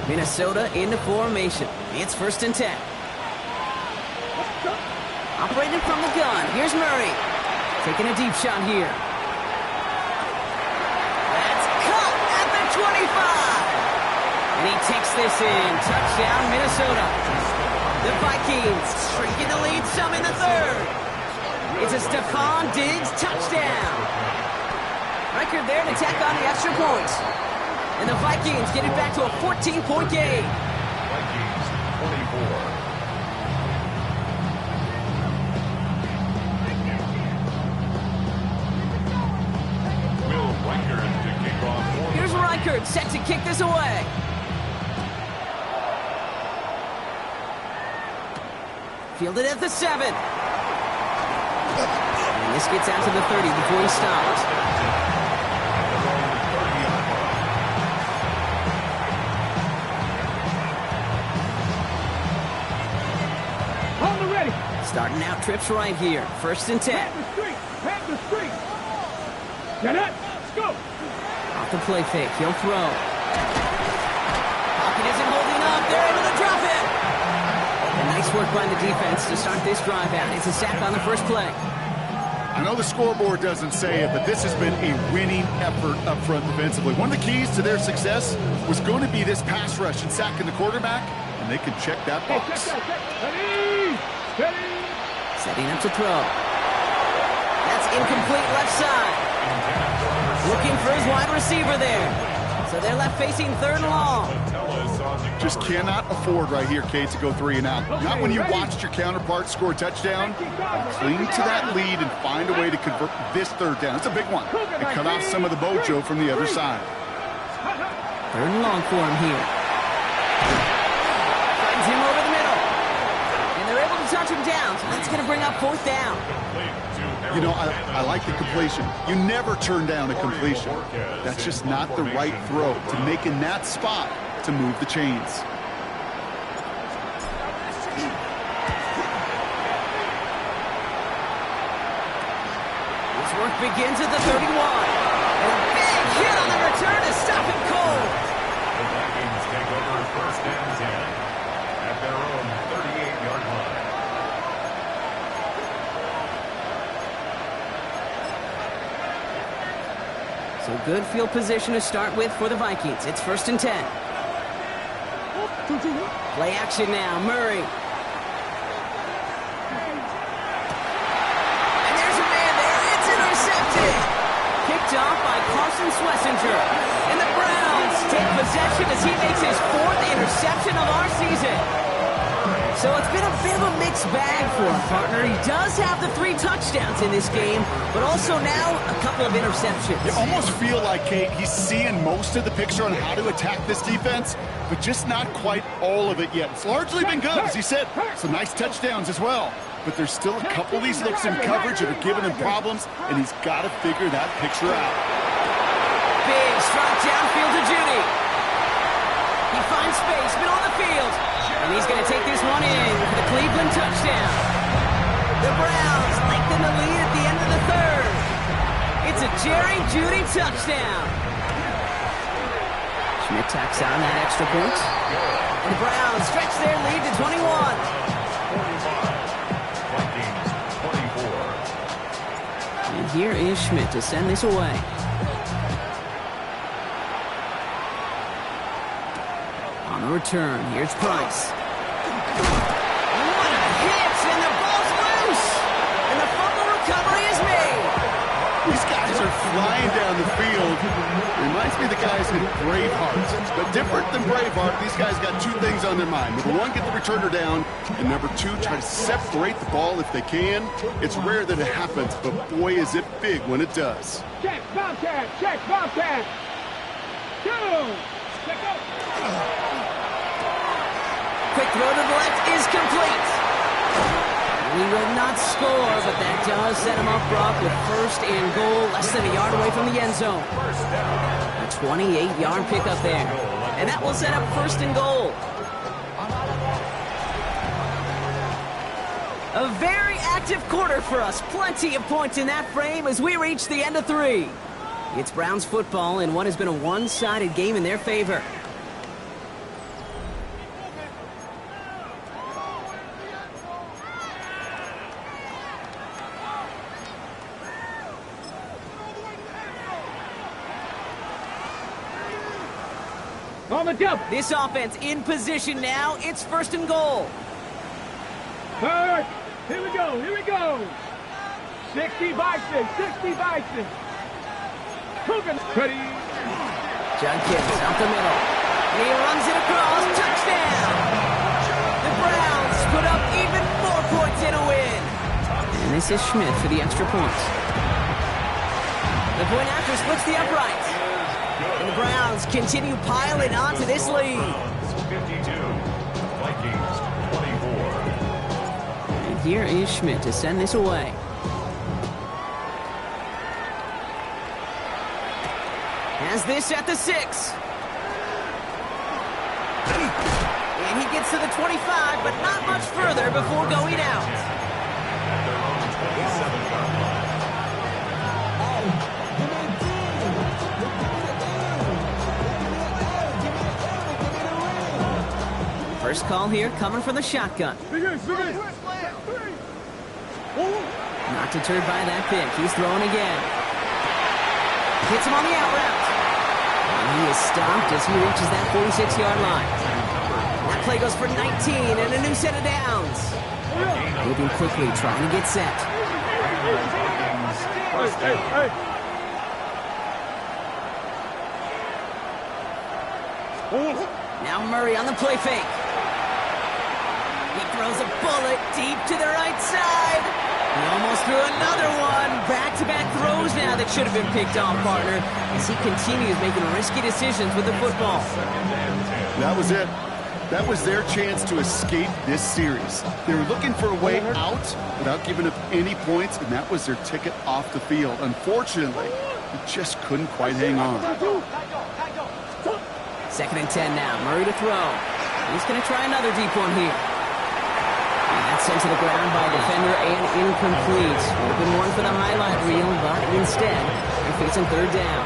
Minnesota into formation. It's 1st and 10. Operating from the gun. Here's Murray. Taking a deep shot here. That's cut at the 25. And he takes this in. Touchdown, Minnesota. The Vikings shrinking the lead some in the 3rd. It's a Stephon Diggs touchdown. Record there to tack on the extra points. And the Vikings get it back to a 14-point game. Vikings 24. Will Reichard to kick off. Here's Reichard set to kick this away. Fielded at the 7. And this gets out to the 30 before he stops. Starting out trips right here. 1st and 10. Pack the street. Get it. Let's go. Off the play fake. He'll throw. Pocket isn't holding up. They're able to drop it. And nice work by the defense to start this drive out. It's a sack on the first play. I know the scoreboard doesn't say it, but this has been a winning effort up front defensively. One of the keys to their success was going to be this pass rush and sacking the quarterback, and they can check that box. Setting up to throw. That's incomplete left side. Looking for his wide receiver there. So they're left facing 3rd and long. Just cannot afford right here, Kate, to go 3 and out. Not when you watched your counterpart score a touchdown. Cling to that lead and find a way to convert this 3rd down. It's a big one. And cut off some of the mojo from the other side. 3rd and long for him here. Finds him over the middle. And they're able to touch him down. So that's going to bring up 4th down. You know, I like the completion. You never turn down a completion. That's just not the right throw to make in that spot to move the chains. This work begins at the 31. And a big hit on the return to stop him cold. The Vikings take over 1st and 10 at their own 38-yard line. So good field position to start with for the Vikings. It's 1st and 10. Play action now, Murray. And there's a man there. It's intercepted. Picked off by Carson Schlesinger. And the Browns take possession as he makes his 4th interception of our season. So it's been a bit of a mixed bag for him, partner. He does have the 3 touchdowns in this game, but also now a couple of interceptions. You almost feel like, Kate, he's seeing most of the picture on how to attack this defense, but just not quite all of it yet. It's largely been good, as he said. Some nice touchdowns as well. But there's still a couple of these looks in coverage that are giving him problems, and he's got to figure that picture out. Big strike downfield to Judy. He finds space, middle of the field. And he's going to take this one in for the Cleveland touchdown. The Browns lengthen the lead at the end of the 3rd. It's a Jerry Jeudy touchdown. Schmidt tacks on that extra point. And the Browns stretch their lead to 21. 45. Vikings 24. And here is Schmidt to send this away. On the return, here's Price. What a hit, and the ball's loose! And the fumble recovery is made. These guys are flying down the field. Reminds me of the guys in Braveheart. But different than Braveheart, these guys got two things on their mind. Number one, get the returner down. And number two, try to separate the ball if they can. It's rare that it happens, but boy, is it big when it does. Check, Bobcat, check, Bobcat. Two. Check up. Quick throw to the left is complete. He will not score, but that does set him up, Brock, with first and goal, less than a yard away from the end zone. A 28-yard pickup there. And that will set up first and goal. A very active quarter for us. Plenty of points in that frame as we reach the end of 3. It's Browns football in what has been a one-sided game in their favor. On the jump. This offense in position now. It's first and goal. Third. Here we go. Here we go. 60 Vikings. 60 Vikings. Cooking. Ready. Judkins up the middle. He runs it across. Touchdown. The Browns put up even more points in a win. And this is Schmidt for the extra points. The point after splits the upright. And the Browns continue piling onto this lead. 52, Vikings 24. And here is Schmidt to send this away. Has this at the 6. And he gets to the 25, but not much further before going out. At their own 27-yard line. First call here coming from the shotgun. Not deterred by that pick. He's throwing again. Hits him on the out route. And he is stopped as he reaches that 46-yard line. That play goes for 19 and a new set of downs. Moving quickly, trying to get set. Now Murray on the play fake. He throws a bullet deep to the right side. He almost threw another one. Back-to-back throws now that should have been picked off, partner, as he continues making risky decisions with the football. That was it. That was their chance to escape this series. They were looking for a way out without giving up any points, and that was their ticket off the field. Unfortunately, they just couldn't quite hang on. 2nd and 10 now. Murray to throw. He's going to try another deep one here. And that's sent to the ground by a defender and incomplete. Would have been one for the highlight reel, but instead, they're facing 3rd down.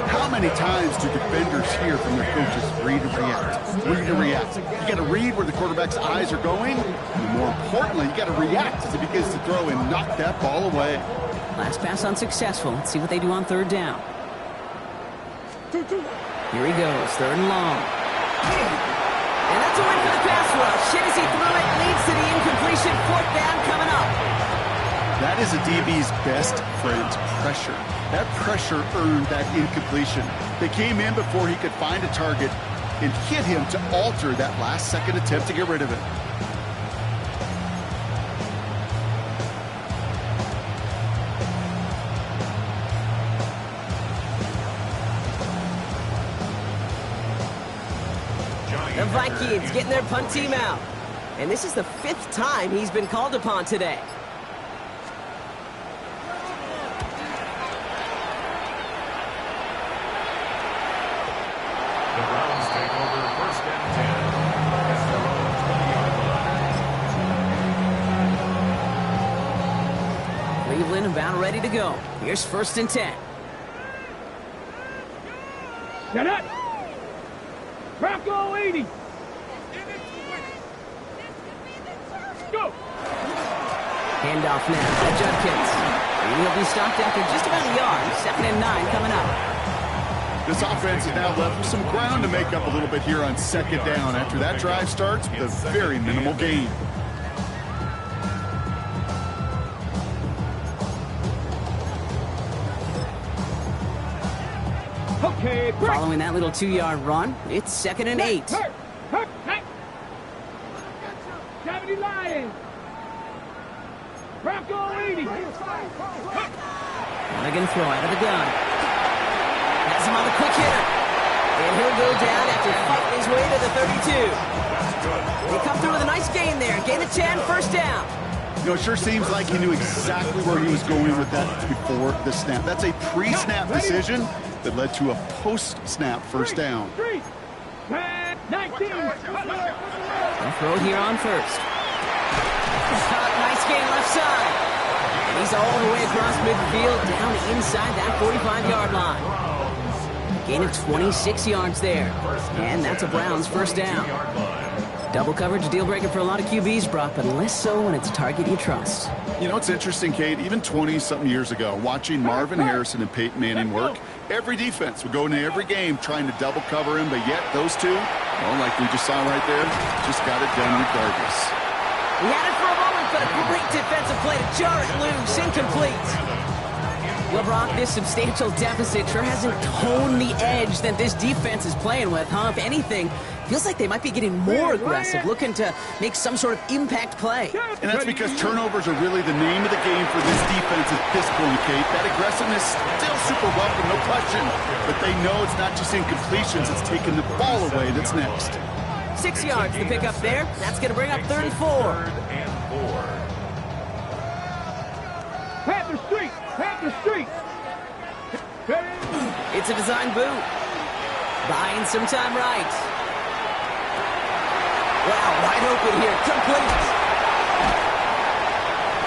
How many times do defenders hear from their coaches, read and react, read and react? You got to read where the quarterback's eyes are going, and more importantly, you got to react as he begins to throw and knock that ball away. Last pass unsuccessful. Let's see what they do on 3rd down. Here he goes, 3rd and long. And that's a win for the pass rush. As he threw it, leads to the incompletion. 4th down coming up. That is a DB's best friend, pressure. That pressure earned that incompletion. They came in before he could find a target and hit him to alter that last-second attempt to get rid of it. The Vikings getting their punt team out. And this is the 5th time he's been called upon today. The Browns take over 1st and 10 at their own 20-yard line. Cleveland about ready to go. Here's 1st and 10. Shut up. Bronco 80. Go. Handoff now to Judkins. And he'll be stopped after just about a yard. 2nd and 9 coming up. This offense is now left with some ground to make up a little bit here on 2nd down after that drive starts with a very minimal gain. Okay, break. Following that little 2-yard run, it's 2nd and 8. Hurt. 70 Lions. Bronco 80. They're going to throw out of the gun. Has him on the quick hitter. And he'll go down after fighting his way to the 32. They come through with a nice gain there. Gain of 10, 1st down. You know, it sure seems like he knew exactly where he was going with that before the snap. That's a pre-snap decision that led to a post-snap 1st down. 19. They'll throw it here on 1st. Nice gain left side. And he's all the way across midfield down inside that 45-yard line. Gain of 26 yards there. And that's a Browns 1st down. Double coverage, a deal breaker for a lot of QBs, Brock, but less so when it's a target you trust. You know, it's interesting, Kate, even 20-something years ago, watching Marvin Harrison and Peyton Manning work, every defense would go into every game trying to double cover him, but yet those two, well, like we just saw right there, just got it done regardless. He had it for a moment, but a great defensive play to jar it loose, incomplete. Well, Brock, this substantial deficit sure hasn't toned the edge that this defense is playing with, huh? If anything, feels like they might be getting more aggressive, looking to make some sort of impact play. And that's because turnovers are really the name of the game for this defense at this point, Kate. That aggressiveness still super welcome, no question. But they know it's not just incompletions, it's taking the ball away that's next. 6 yards to pick up there. That's going to bring up 3rd and 4. Panther Street. It's a design boot. Buying some time right. Wow, wide open here. Complete.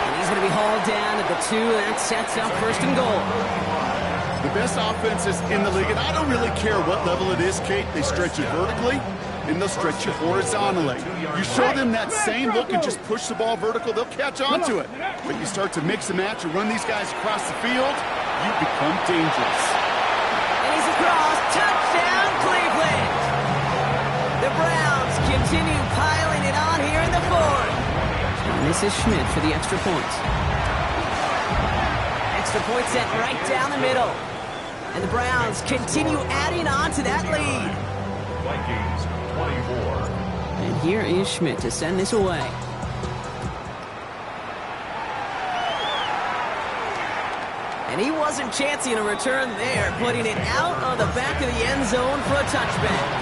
And he's going to be hauled down at the 2. That sets up 1st and goal. The best offenses in the league, and I don't really care what level it is, Kate. They stretch it vertically, and they'll stretch it horizontally. You show them that same look and just push the ball vertical, they'll catch on to it. But you start to mix and match and run these guys across the field, you become dangerous. And he's across. Touchdown, Cleveland. The Browns continue piling it on here in the 4th. And this is Schmidt for the extra point. Extra point set right down the middle. And the Browns continue adding on to that lead. Vikings 24. And here is Schmidt to send this away. And he wasn't chancing a return there, putting it out on the back of the end zone for a touchback.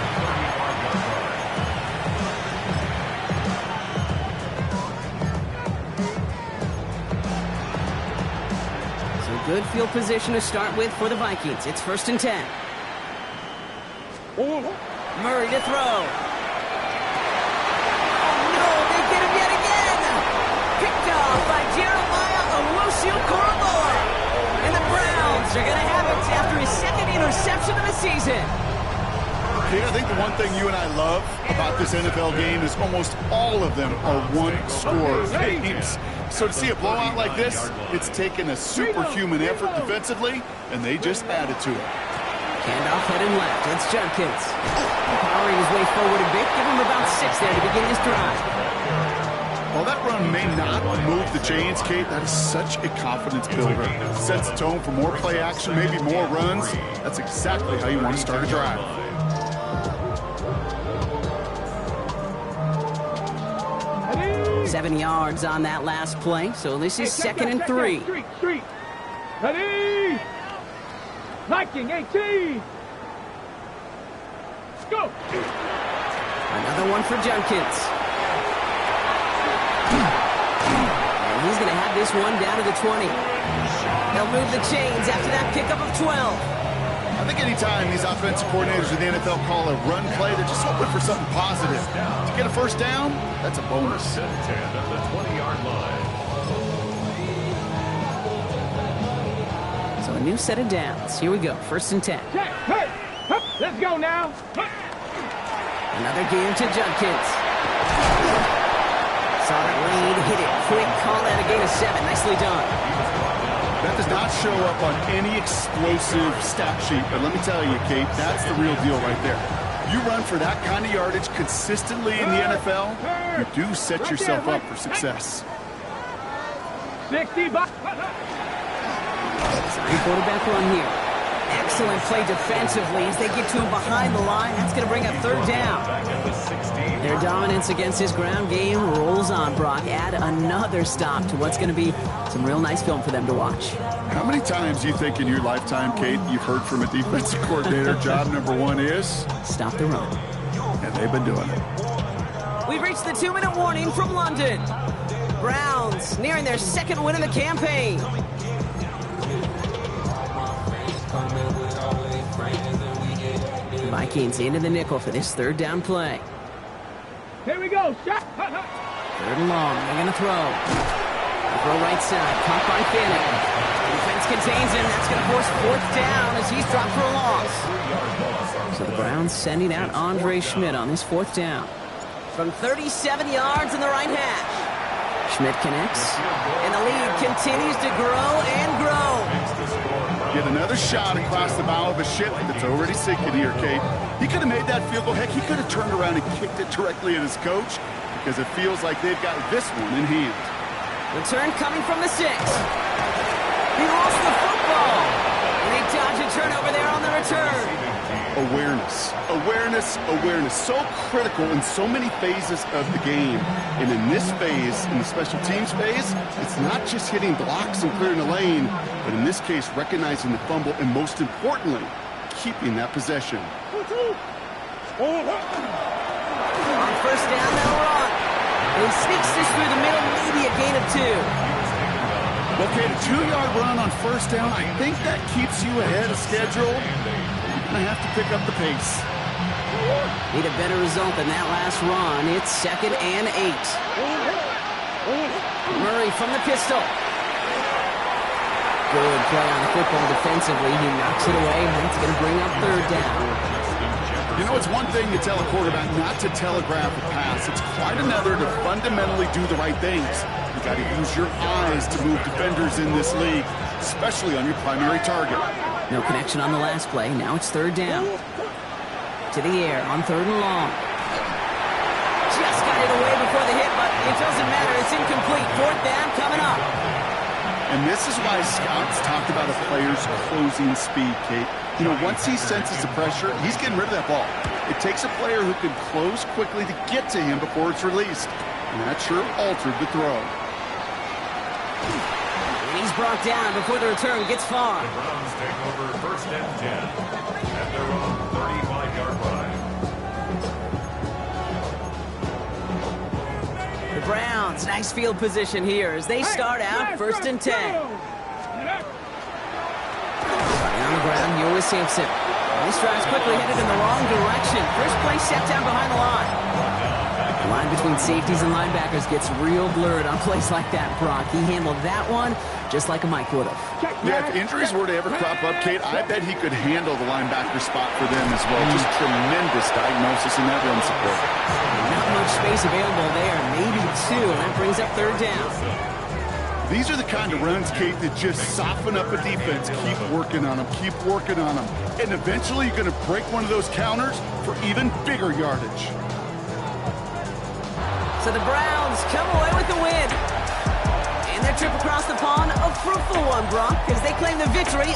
Good field position to start with for the Vikings. It's 1st and 10. Murray to throw. Oh, no, they get him yet again. Picked off by Jeremiah Owusu-Koramoah. And the Browns are going to have it after his 2nd interception of the season. Kate, I think the one thing you and I love about this NFL game is almost all of them are one-score games. So to see a blowout like this, it's taken a superhuman effort defensively, and they just added to it. Handoff heading left. It's Judkins. Powering his way forward a bit. Give him about 6 there to begin this drive. While that run may not move the chains, Kate, that is such a confidence builder. It sets the tone for more play action, maybe more runs. That's exactly how you want to start a drive. Ready? 7 yards on that last play, so this is 2nd and 3. Street. Ready? Viking 18. Go. Another one for Judkins. And he's going to have this one down to the 20. They'll move the chains after that pickup of 12. I think anytime these offensive coordinators in the NFL call a run play, they're just hoping for something positive. To get a 1st down, that's a bonus. 10 at the 20-yard line. So a new set of downs. Here we go. 1st and 10. Check. Hey. Hup. Let's go now. Another game to Judkins. Saw that lead, hit it quick, call that a gain of 7. Nicely done. That does not show up on any explosive stat sheet, but let me tell you, Kate, that's the real deal right there. You run for that kind of yardage consistently in the NFL, you do set yourself up for success. 60 bucks. Quarterback run here. Excellent play defensively as they get to him behind the line. That's going to bring up third down. Their dominance against his ground game rolls on, Brock. Add another stop to what's going to be some real nice film for them to watch. How many times do you think in your lifetime, Kate, you've heard from a defensive coordinator, job number one is? Stop the run. And they've been doing it. We've reached the 2-minute warning from London. Browns nearing their second win of the campaign. Vikings into the nickel for this third down play. Here we go. Shot. Third and long. They're going to throw. Throw right side. Caught by Fanning. Defense contains him. That's going to force fourth down as he's dropped for a loss. So the Browns sending out Andre Schmidt on this fourth down. From 37 yards in the right hash. Schmidt connects. And the lead continues to grow and grow. Get another shot across the bow of a ship that's already sinking here, Kate. He could have made that field goal. Heck, he could have turned around and kicked it directly at his coach because it feels like they've got this one in hand. Return coming from the 6. He lost the football. And they dodge a turnover there on the return. Awareness, awareness, awareness. So critical in so many phases of the game. And in this phase, in the special teams phase, it's not just hitting blocks and clearing the lane, but in this case, recognizing the fumble and most importantly, keeping that possession. On first down, they'll run. He sneaks this through the middle, maybe a gain of 2. Okay, a 2-yard run on first down. I think that keeps you ahead of schedule. I have to pick up the pace. Need a better result than that last run. It's 2nd and 8. Murray from the pistol. Good play on the football defensively. He knocks it away. That's going to bring up third down. You know, it's one thing to tell a quarterback not to telegraph a pass. It's quite another to fundamentally do the right things. You got to use your eyes to move defenders in this league, especially on your primary target. No connection on the last play. Now it's third down. To the air on third and long. Just got it away before the hit, but it doesn't matter. It's incomplete. Fourth down coming up. And this is why scouts talk about a player's closing speed, Kate. You know, once he senses the pressure, he's getting rid of that ball. It takes a player who can close quickly to get to him before it's released. And that sure altered the throw. He's brought down before the return gets far. The Browns take over first and 10 at their own 35-yard line. The Browns, nice field position here as they start out first and 10. Running on the ground here with Sampson. This drive's quickly headed in the wrong direction. First play set down behind the line. The line between safeties and linebackers gets real blurred on plays like that, Brock. He handled that one just like a Mike would have. Yeah, if injuries were to ever crop up, Kate, I bet he could handle the linebacker spot for them as well. Just tremendous diagnosis in that run support. Not much space available there, maybe 2, and that brings up third down. These are the kind of runs, Kate, that just soften up a defense. Keep working on them, keep working on them. And eventually you're going to break one of those counters for even bigger yardage. So the Browns come away with the win. And their trip across the pond, a fruitful one, Brock, as they claim the victory.